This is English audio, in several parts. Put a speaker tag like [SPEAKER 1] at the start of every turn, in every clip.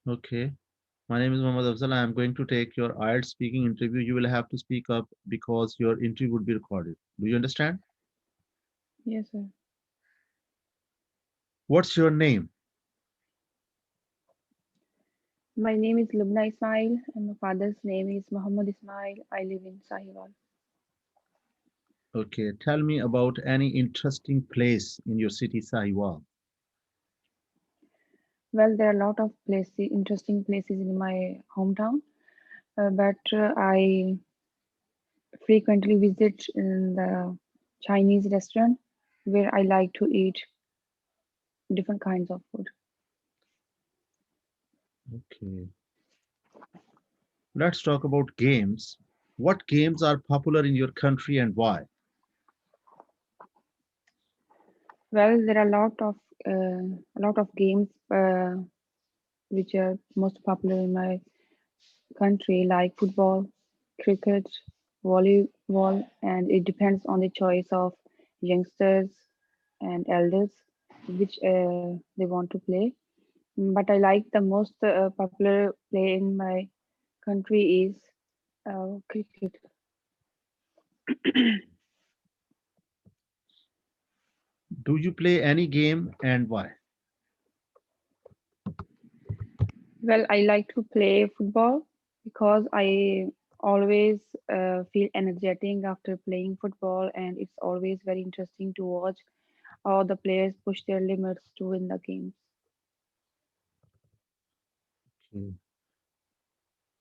[SPEAKER 1] Okay. My name is Mohammad Afzal. I am going to take your IELTS speaking interview. You will have to speak up because your interview would be recorded. Do you understand?
[SPEAKER 2] Yes, sir.
[SPEAKER 1] What's your name?
[SPEAKER 2] My name is Lubna Ismail and my father's name is Muhammad Ismail. I live in Sahiwal.
[SPEAKER 1] Okay. Tell me about any interesting place in your city, Sahiwal.
[SPEAKER 2] Well, there are a lot of places, interesting places in my hometown, but I frequently visit in the Chinese restaurant where I like to eat different kinds of food.
[SPEAKER 1] Okay. Let's talk about games. What games are popular in your country and why?
[SPEAKER 2] Well, there are a lot of games which are most popular in my country, like football, cricket, volleyball, and it depends on the choice of youngsters and elders which they want to play. But I like the most popular play in my country is cricket.
[SPEAKER 1] Do you play any game and why?
[SPEAKER 2] Well, I like to play football because I always feel energetic after playing football, and it's always very interesting to watch how the players push their limits to win the games.
[SPEAKER 1] Okay.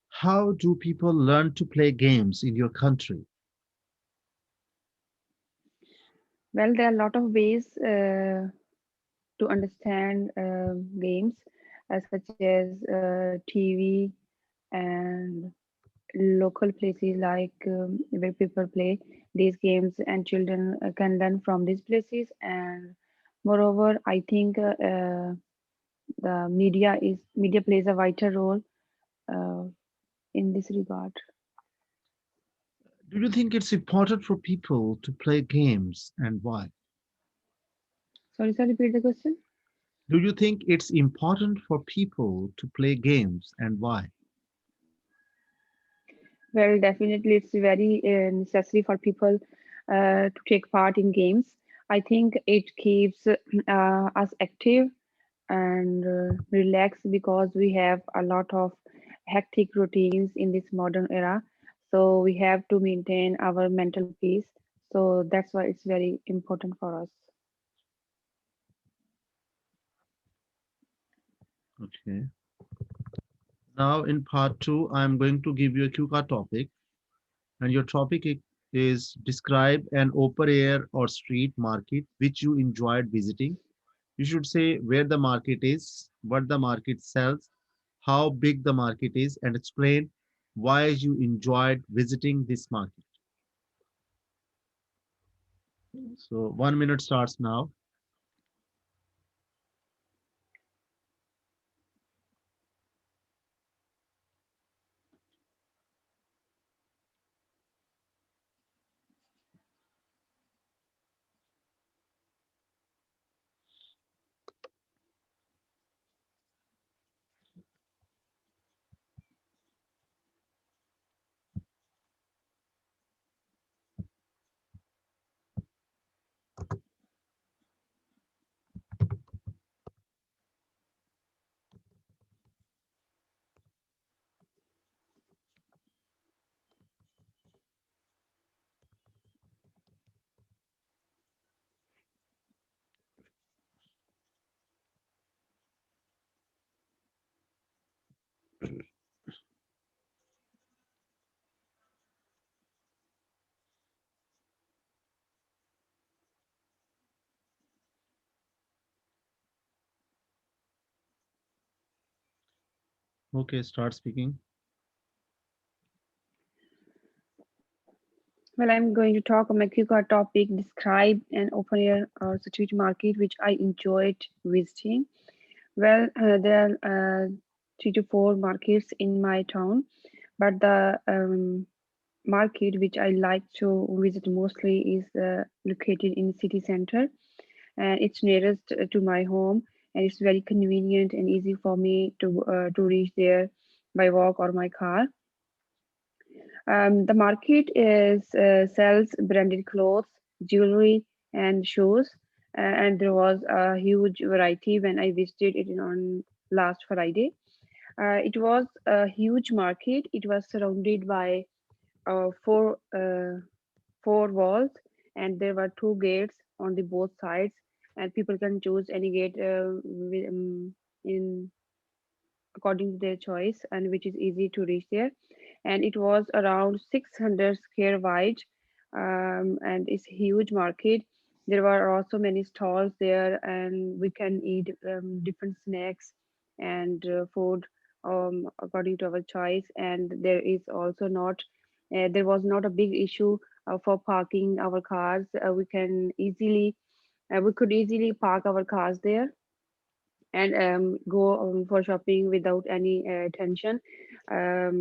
[SPEAKER 1] How do people learn to play games in your country?
[SPEAKER 2] Well, there are a lot of ways to understand games, such as TV and local places like where people play these games, and children can learn from these places. And moreover, I think the media plays a vital role uh, in this regard.
[SPEAKER 1] Do you think it's important for people to play games and why?
[SPEAKER 2] Sorry, sir, repeat the question.
[SPEAKER 1] Do you think it's important for people to play games and why?
[SPEAKER 2] Well, definitely, it's very necessary for people to take part in games. I think it keeps us active and relaxed because we have a lot of hectic routines in this modern era. So we have to maintain our mental peace. So that's why it's very important for us.
[SPEAKER 1] Okay. Now in part two, I'm going to give you a QCA topic, and your topic is describe an open air or street market which you enjoyed visiting. You should say where the market is, what the market sells, how big the market is, and explain why you enjoyed visiting this market. So 1 minute starts now. Okay, start speaking.
[SPEAKER 2] Well, I'm going to talk on my QCAR topic, describe an open air or street market which I enjoyed visiting. Well, there are 3 to 4 markets in my town, but the market which I like to visit mostly is located in city center, and it's nearest to my home. and it's very convenient and easy for me to reach there by walk or my car. The market is sells branded clothes, jewelry, and shoes, and there was a huge variety when I visited it on last Friday. It was a huge market. It was surrounded by four walls, and there were two gates on the both sides, and people can choose any gate in according to their choice, and which is easy to reach there. And it was around 600 square wide, and it's a huge market. There were also many stalls there, and we can eat different snacks and food according to our choice. And there is also not there was not a big issue for parking our cars. We could easily park our cars there and go for shopping without any tension,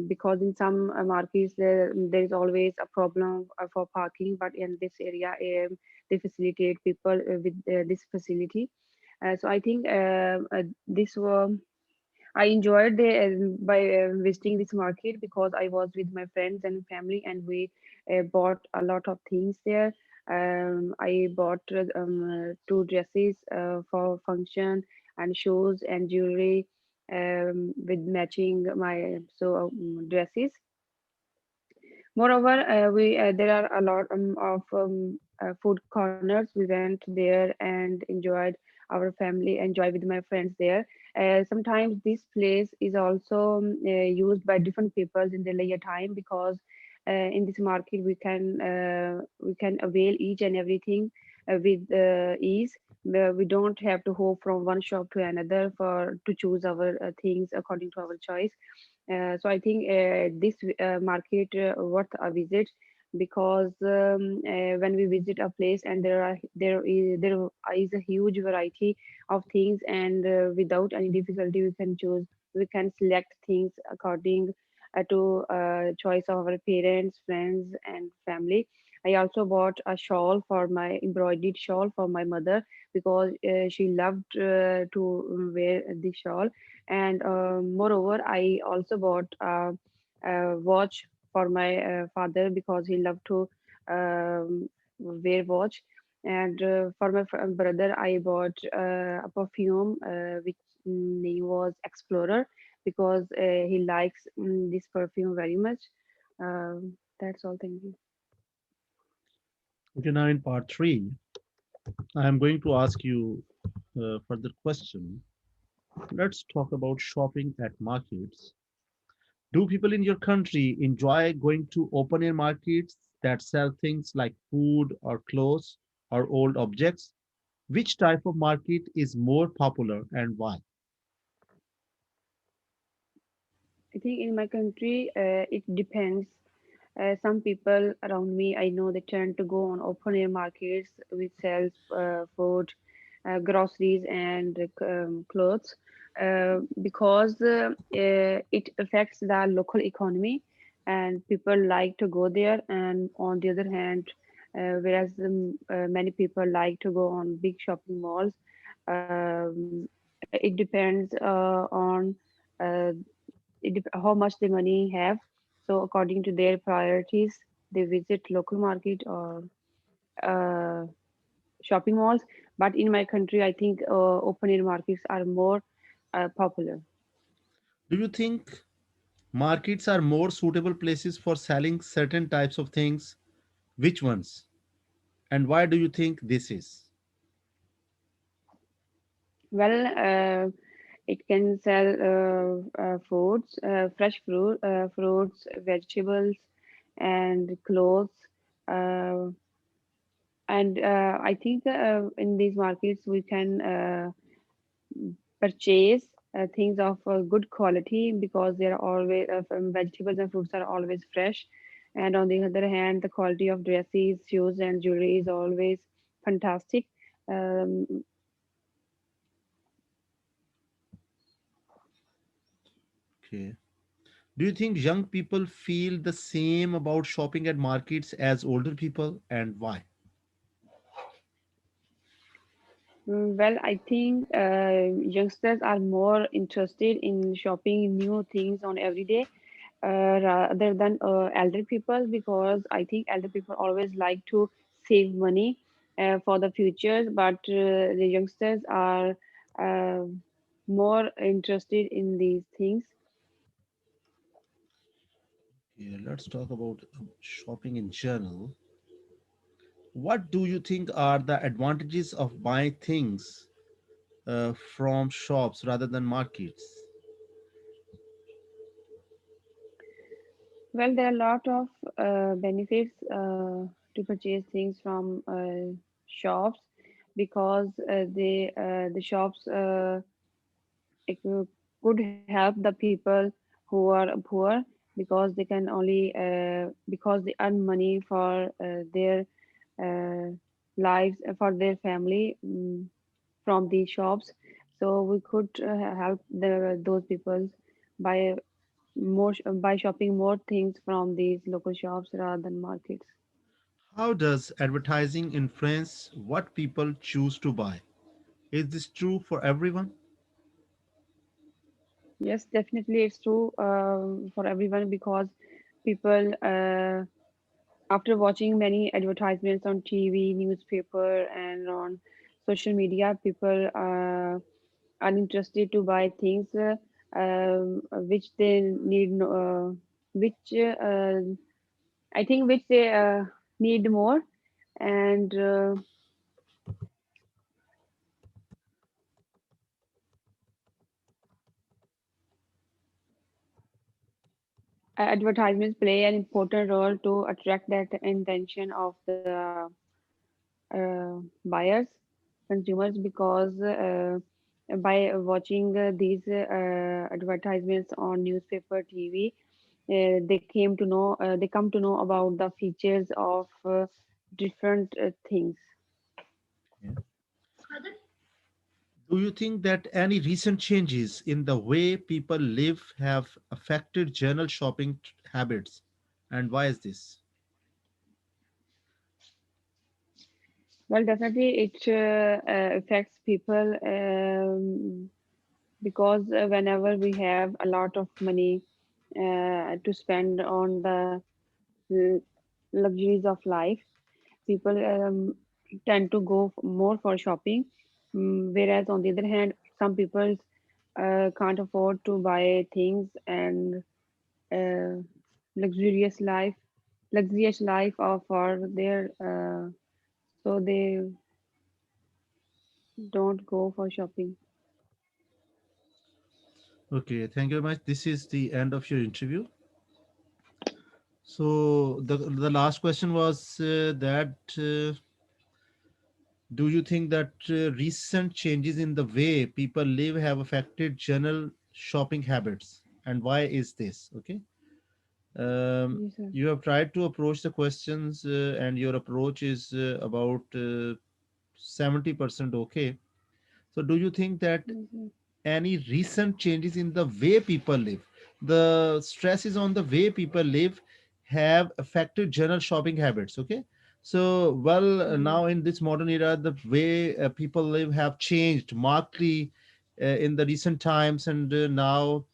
[SPEAKER 2] because in some markets there is always a problem for parking, but in this area they facilitate people with this facility. So I think this I enjoyed by visiting this market because I was with my friends and family, and we bought a lot of things there. I bought two dresses for function, and shoes and jewelry with matching my dresses. Moreover, we there are a lot of food corners. We went there and enjoyed our family, enjoy with my friends there. Sometimes this place is also used by different peoples in the leisure time, because in this market we can avail each and everything with ease. We don't have to hop from one shop to another for to choose our things according to our choice. So I think this market worth a visit, because when we visit a place and there is a huge variety of things, and without any difficulty we can select things according to choice of our parents, friends, and family. I also bought a shawl for my embroidered shawl for my mother, because she loved to wear the shawl. And moreover, I also bought a watch for my father, because he loved to wear watch. And for my brother, I bought a perfume which name was Explorer, because he likes this perfume very much. That's all. Thank you.
[SPEAKER 1] Okay, now in part three, I am going to ask you a further question. Let's talk about shopping at markets. Do people in your country enjoy going to open air markets that sell things like food or clothes or old objects? Which type of market is more popular and why?
[SPEAKER 2] I think in my country, it depends. Some people around me, I know they tend to go on open air markets which sells food, groceries, and clothes, because it affects the local economy, and people like to go there. And on the other hand, whereas many people like to go on big shopping malls, it depends on uh, how much the money have. So according to their priorities, they visit local market or uh, shopping malls. But in my country, I think open air markets are more popular.
[SPEAKER 1] Do you think markets are more suitable places for selling certain types of things? Which ones? And why do you think this is?
[SPEAKER 2] Well, it can sell foods, fruits, vegetables, and clothes. Uh, and I think in these markets we can purchase things of good quality, because they are always vegetables and fruits are always fresh. And on the other hand, the quality of dresses, shoes, and jewelry is always fantastic. um,
[SPEAKER 1] Okay. Do you think young people feel the same about shopping at markets as older people and why?
[SPEAKER 2] Well, I think youngsters are more interested in shopping new things on every day rather than elder people, because I think elder people always like to save money for the future, but the youngsters are uh, more interested in these things.
[SPEAKER 1] Yeah, let's talk about shopping in general. What do you think are the advantages of buying things from shops rather than markets?
[SPEAKER 2] Well, there are a lot of benefits to purchase things from shops, because the shops it could help the people who are poor, because they can only because they earn money for their uh, lives, for their family, from these shops. So we could help those people by by shopping more things from these local shops rather than markets.
[SPEAKER 1] How does advertising influence what people choose to buy? Is this true for everyone?
[SPEAKER 2] Yes, definitely it's true for everyone, because people after watching many advertisements on TV, newspaper, and on social media, people are interested to buy things which they need, which I think which they need more, and advertisements play an important role to attract that intention of the buyers, consumers, because by watching these advertisements on newspaper, TV, they come to know about the features of different things.
[SPEAKER 1] Yeah. Do you think that any recent changes in the way people live have affected general shopping habits? And why is this?
[SPEAKER 2] Well, definitely it affects people, because whenever we have a lot of money to spend on the l- luxuries of life, people tend to go more for shopping. Whereas on the other hand, some people can't afford to buy things, and uh, luxurious life, luxurious life of for their so they don't go for shopping.
[SPEAKER 1] Okay, thank you very much. This is the end of your interview. So the last question was that do you think that recent changes in the way people live have affected general shopping habits, and why is this? Okay. Um,
[SPEAKER 2] Yes, sir.
[SPEAKER 1] you have tried to approach the questions, and your approach is about 70% okay. So, do you think that
[SPEAKER 2] Yes, sir.
[SPEAKER 1] any recent changes in the way people live, the stresses on the way people live, have affected general shopping habits? Okay. So, well,
[SPEAKER 2] Yes,
[SPEAKER 1] now in this modern era, the way people live have changed markedly in the recent times, and now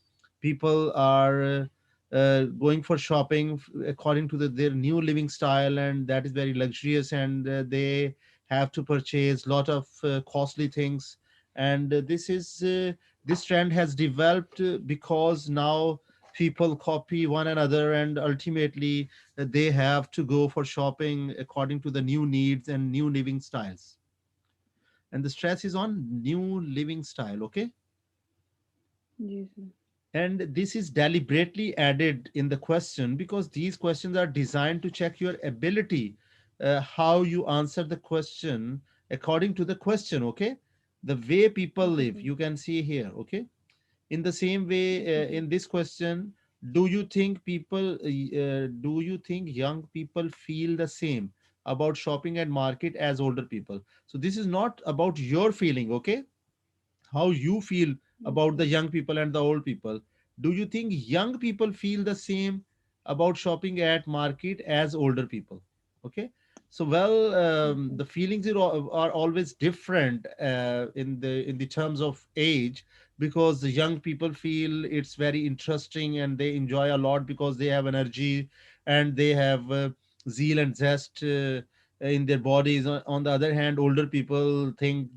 [SPEAKER 1] people are going for shopping according to their new living style, and that is very luxurious, and they have to purchase lot of costly things. And this trend has developed because now people copy one another, and ultimately they have to go for shopping according to the new needs and new living styles. And the stress is on new living style. Okay.
[SPEAKER 2] yes, sir.
[SPEAKER 1] And this is deliberately added in the question because these questions are designed to check your ability, how you answer the question according to the question. Okay. The way people
[SPEAKER 2] Okay,
[SPEAKER 1] live,
[SPEAKER 2] sir.
[SPEAKER 1] you can see here. Okay. In the same way,
[SPEAKER 2] Okay, sir.
[SPEAKER 1] in this question, do you think young people feel the same about shopping at market as older people? So this is not about your feeling. Okay. How you feel about
[SPEAKER 2] Okay.
[SPEAKER 1] the young people and the old people? Do you think young people feel the same about shopping at market as older people? Okay. So well,
[SPEAKER 2] Okay.
[SPEAKER 1] the feelings are always different in the terms of age, because the young people feel it's very interesting and they enjoy a lot because they have energy and they have zeal and zest in their bodies. On the other hand, older people think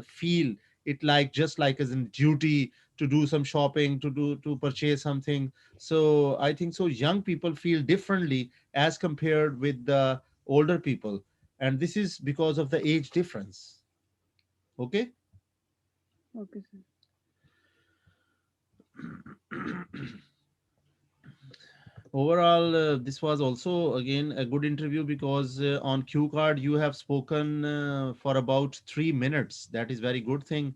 [SPEAKER 1] feel it like just like as in duty to do some shopping, to purchase something. So I think so young people feel differently as compared with the older people, and this is because of the age difference. Okay.
[SPEAKER 2] Okay, sir.
[SPEAKER 1] Overall, this was also again a good interview, because on Q card you have spoken for about 3 minutes. That is very good thing.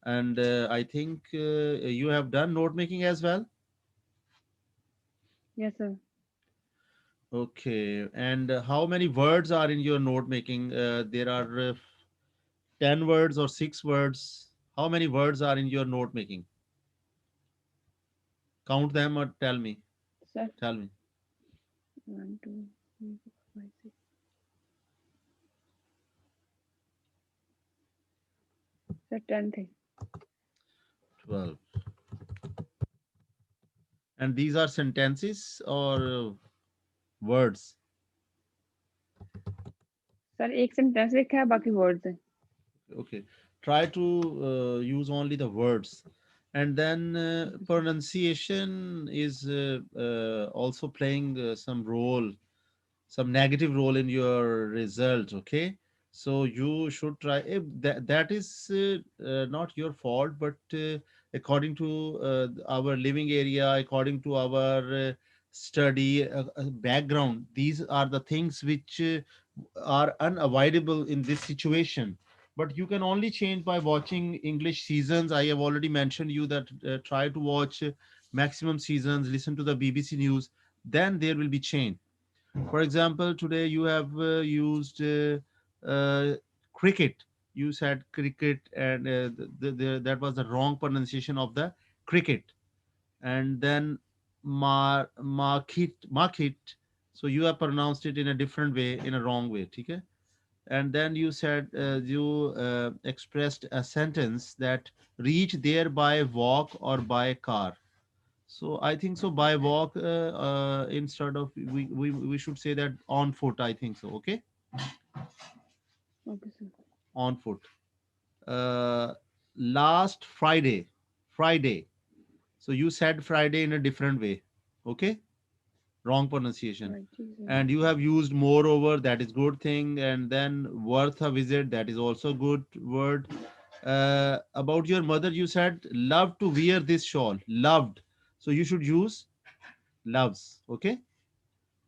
[SPEAKER 1] And I think you have done note making as well.
[SPEAKER 2] Yes, sir.
[SPEAKER 1] Okay, and how many words are in your note making? There are 10 words or 6 words. How many words are in your note making? Count them or
[SPEAKER 2] Sir,
[SPEAKER 1] tell me.
[SPEAKER 2] 1, 2, 3, 4, 5, 6. Sir, 10 thing.
[SPEAKER 1] 12. And these are sentences or words?
[SPEAKER 2] Sir एक sentence लिखा है बाकी words हैं.
[SPEAKER 1] Okay, try to use only the words. And then
[SPEAKER 2] Okay, sir.
[SPEAKER 1] pronunciation is also playing some role, some negative role in your result. Okay, so you should try that is not your fault, but according to our living area, according to our study background, these are the things which are unavoidable in this situation. But you can only change by watching English seasons. I have already mentioned you that try to watch maximum seasons, listen to the BBC news, then there will be change. For example, today you have used cricket. You said cricket, and that was the wrong pronunciation of the cricket. And then market. So you have pronounced it in a different way, in a wrong way. Okay? And then you said you expressed a sentence that reach there by walk or by car. So I think so by walk instead of we should say that on foot. I think so. Okay,
[SPEAKER 2] Okay, sir.
[SPEAKER 1] on foot. Uh, Last Friday, Friday. So you said Friday in a different way. Okay, wrong pronunciation.
[SPEAKER 2] Right, ji sir.
[SPEAKER 1] And you have used moreover. That is good thing. And then worth a visit. That is also good word. About your mother, you said loved to wear this shawl. Loved. So you should use loves. Okay.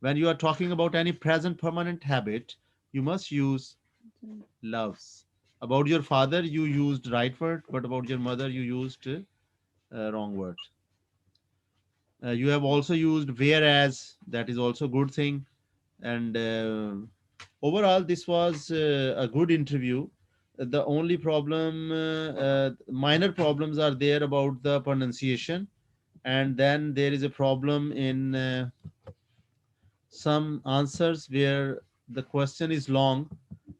[SPEAKER 1] When you are talking about any present permanent habit, you must use
[SPEAKER 2] Sir.
[SPEAKER 1] loves. About your father, you used right word, but about your mother, you used wrong word. You have also used whereas, that is also good thing. And overall, this was a good interview. The only problem, minor problems are there about the pronunciation, and then there is a problem in some answers where the question is long,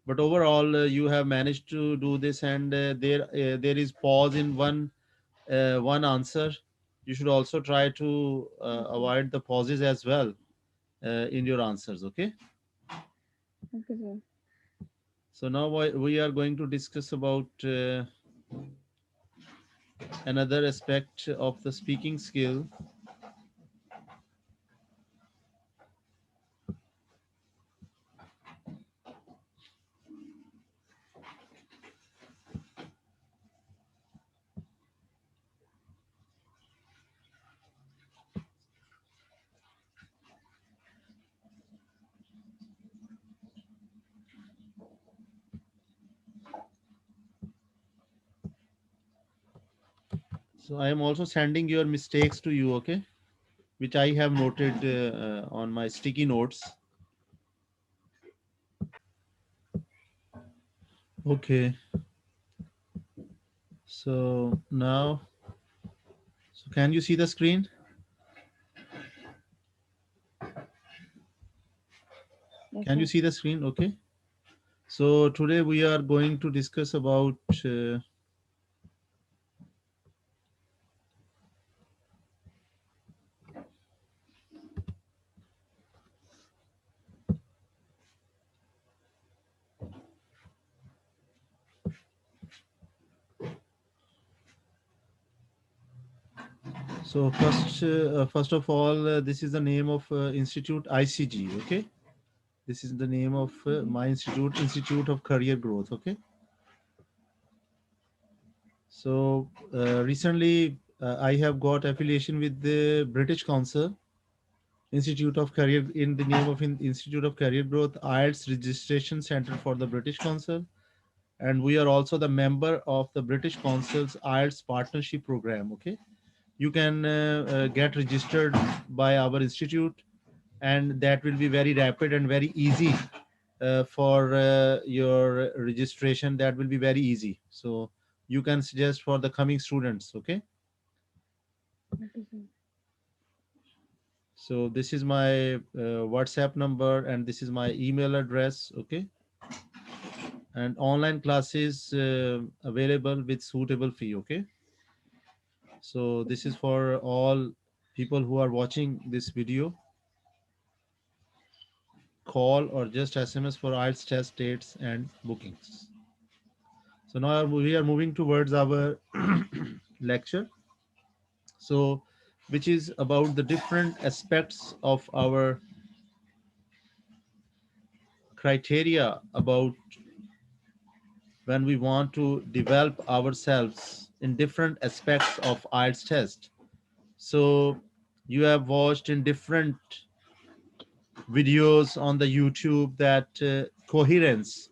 [SPEAKER 1] but overall you have managed to do this. And there is pause in one answer. You should also try to
[SPEAKER 2] Okay.
[SPEAKER 1] avoid the pauses as well in your answers. Okay,
[SPEAKER 2] Okay, sir.
[SPEAKER 1] so now we are going to discuss about another aspect of the speaking skill. So I am also sending your mistakes to you. Okay, which I have noted on my sticky notes. Okay, so now, so can you see the screen?
[SPEAKER 2] Yes,
[SPEAKER 1] Can you
[SPEAKER 2] sir.
[SPEAKER 1] see the screen? Okay. So today we are going to discuss about first of all, this is the name of institute ICG. Okay, this is the name of
[SPEAKER 2] Mm-hmm.
[SPEAKER 1] my institute, Institute of Career Growth. Okay, so recently I have got affiliation with the British Council, Institute of Career, in the name of Institute of Career Growth, Ielts Registration Center for the British Council, and we are also the member of the British Council's Ielts Partnership Program. Okay, you can get registered by our institute, and that will be very rapid and very easy for your registration. That will be very easy. So you can suggest for the coming students. Okay,
[SPEAKER 2] Okay, sir.
[SPEAKER 1] so this is my WhatsApp number and this is my email address. Okay, and online classes available with suitable fee. Okay, so
[SPEAKER 2] Yes,
[SPEAKER 1] this
[SPEAKER 2] sir.
[SPEAKER 1] is for all people who are watching this video. Call or just SMS for IELTS test dates and bookings. So now we are moving towards our lecture. So, which is about the different aspects of our criteria about when we want to develop ourselves in different aspects of IELTS test. So you have watched in different videos on the YouTube that coherence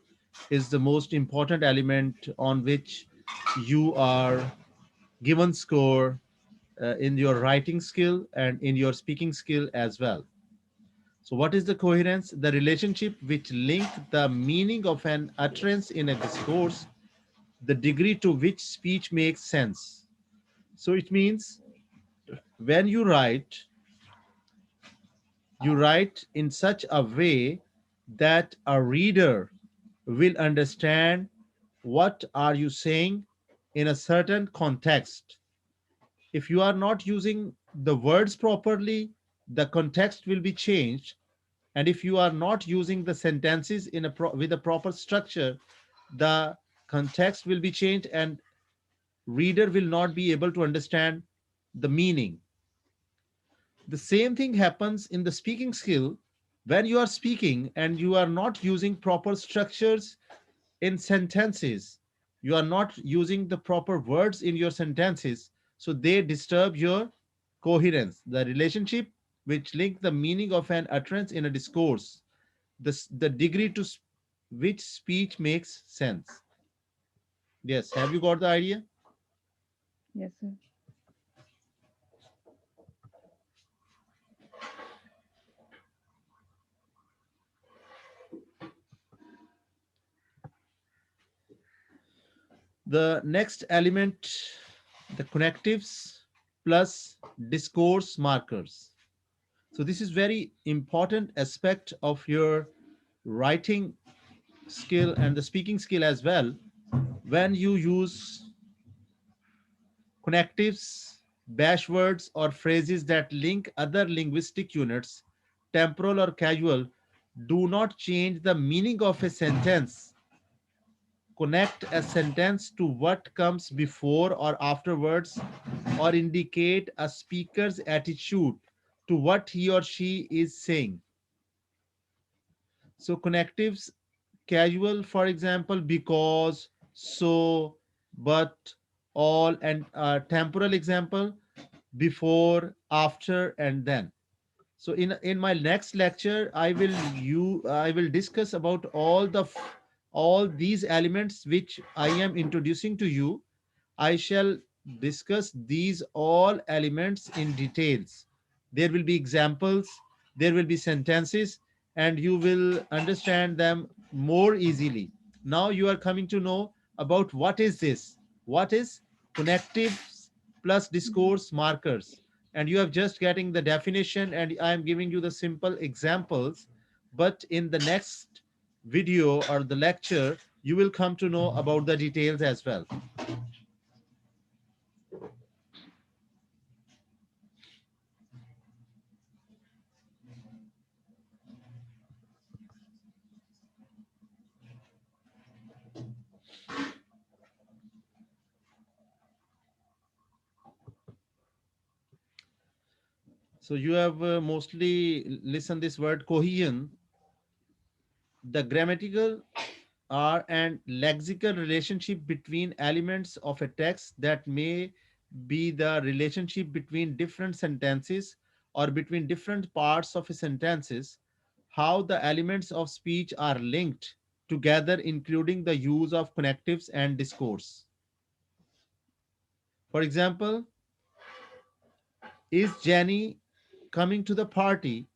[SPEAKER 1] is the most important element on which you are given score in your writing skill and in your speaking skill as well. So what is the coherence? The relationship which link the meaning of an utterance in a discourse, the degree to which speech makes sense. So it means when you write in such a way that a reader will understand what are you saying in a certain context. If you are not using the words properly, the context will be changed. And if you are not using the sentences with a proper structure, the context will be changed and reader will not be able to understand the meaning. The same thing happens in the speaking skill. When you are speaking and you are not using proper structures in sentences, you are not using the proper words in your sentences, so they disturb your coherence, the relationship which link the meaning of an utterance in a discourse, the degree to which speech makes sense. Yes, have you got the idea?
[SPEAKER 2] Yes, sir.
[SPEAKER 1] The next element, the connectives plus discourse markers. So this is very important aspect of your writing skill and the speaking skill as well. When you use connectives, bash words, or phrases that link other linguistic units, temporal or casual, do not change the meaning of a sentence. Connect a sentence to what comes before or afterwards, or indicate a speaker's attitude to what he or she is saying. So connectives, casual, for example, because, so, but, all, and temporal example, before, after, and then. So in my next lecture, I will discuss about all these elements which I am introducing to you. I shall discuss these all elements in details. There will be examples, there will be sentences, and you will understand them more easily. Now you are coming to know about what is this? What is connectives plus
[SPEAKER 2] Mm-hmm.
[SPEAKER 1] discourse markers? And you have just getting the definition, and I am giving you the simple examples but in the next video or the lecture, you will come to know about the details as well. So you have mostly listened this word cohesion. The grammatical are and lexical relationship between elements of a text that may be the relationship between different sentences or between different parts of a sentences, how the elements of speech are linked together, including the use of connectives and discourse. For example, is Jenny coming to the party?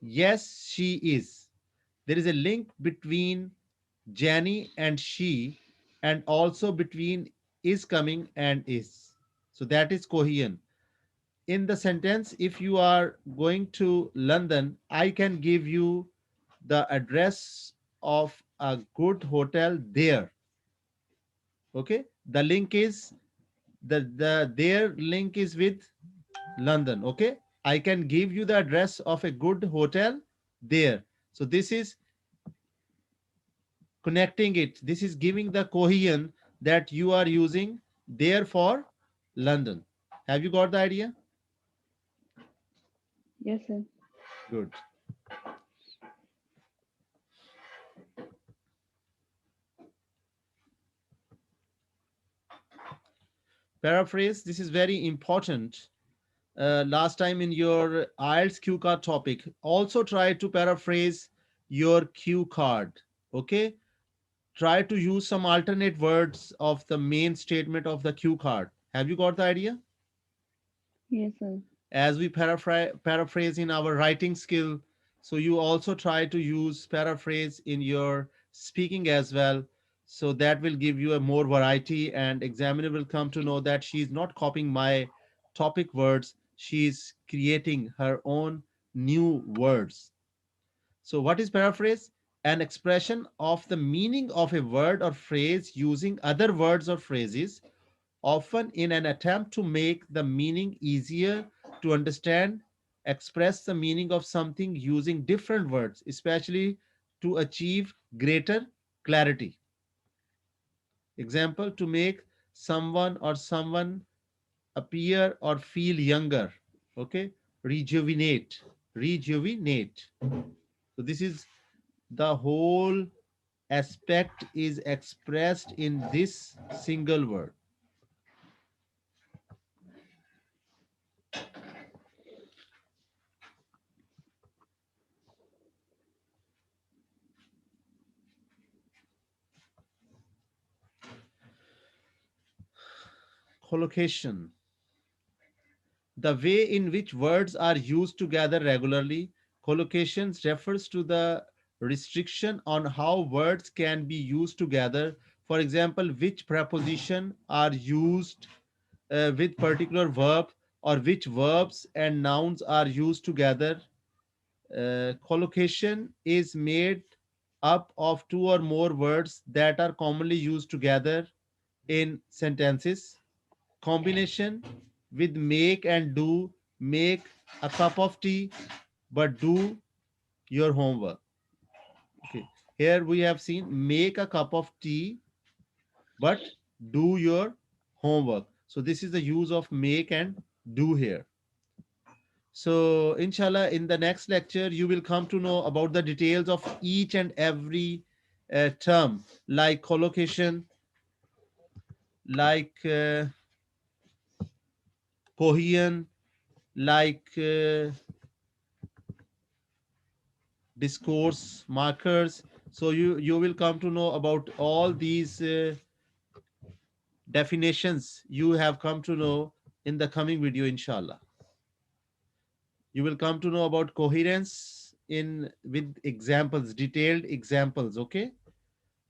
[SPEAKER 1] Yes, she is. There is a link between Jenny and she, and also between is coming and is. So that is cohesion. In the sentence, if you are going to London, I can give you the address of a good hotel there. Okay. The link is the their link is with London. Okay. I can give you the address of a good hotel there. So this is connecting it. This is giving the cohesion that you are using there for London. Have you got the idea?
[SPEAKER 2] Yes, sir.
[SPEAKER 1] Good. Paraphrase. This is very important. Last time in your IELTS cue card topic, also try to paraphrase your cue card. Okay. Try to use some alternate words of the main statement of the cue card. Have you got the idea?
[SPEAKER 2] Yes, sir.
[SPEAKER 1] As we paraphrase in our writing skill, so you also try to use paraphrase in your speaking as well, so that will give you a more variety, and examiner will come to know that she is not copying my topic words, she is creating her own new words. So what is paraphrase? An expression of the meaning of a word or phrase using other words or phrases, often in an attempt to make the meaning easier to understand, express the meaning of something using different words, especially to achieve greater clarity. Example, to make someone appear or feel younger. Okay, rejuvenate, rejuvenate. So this is the whole aspect is expressed in this single word. Collocation. The way in which words are used together regularly. Collocations refers to the restriction on how words can be used together. For example, which preposition are used with particular verb, or which verbs and nouns are used together. Collocation is made up of two or more words that are commonly used together in sentences. Combination with make and do. Make a cup of tea, but do your homework. Okay. Here we have seen make a cup of tea, but do your homework. So this is the use of make and do here. So inshallah, in the next lecture, you will come to know about the details of each and every term, like collocation, like cohesion, like discourse markers. So you will come to know about all these definitions you have come to know in the coming video, inshallah. You will come to know about coherence in with examples, detailed examples. Okay,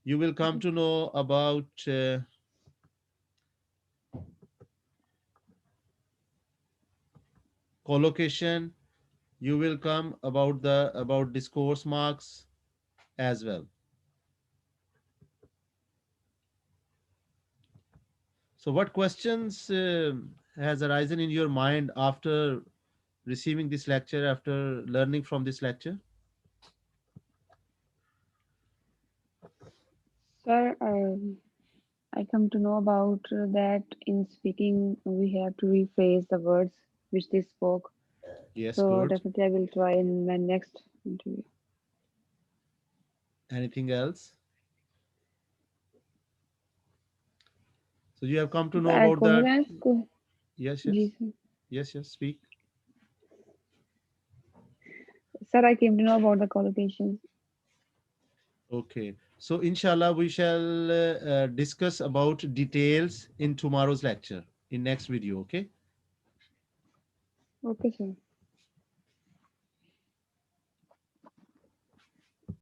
[SPEAKER 1] you will come to know about collocation. You will come about discourse marks as well. So what questions has arisen in your mind after receiving this lecture, after learning from this lecture?
[SPEAKER 2] Sir, I come to know about that in speaking we have to rephrase the words which they spoke.
[SPEAKER 1] Yes,
[SPEAKER 2] So
[SPEAKER 1] good.
[SPEAKER 2] definitely I will try in my next interview.
[SPEAKER 1] Anything else? So you have come to know about that.
[SPEAKER 2] Coherence,
[SPEAKER 1] Yes,
[SPEAKER 2] ji
[SPEAKER 1] yes.
[SPEAKER 2] sir.
[SPEAKER 1] Yes, yes, speak.
[SPEAKER 2] Sir, I came to know about the collocations.
[SPEAKER 1] Okay. So inshallah we shall discuss about details in tomorrow's lecture in next video, okay?
[SPEAKER 2] Okay, sir.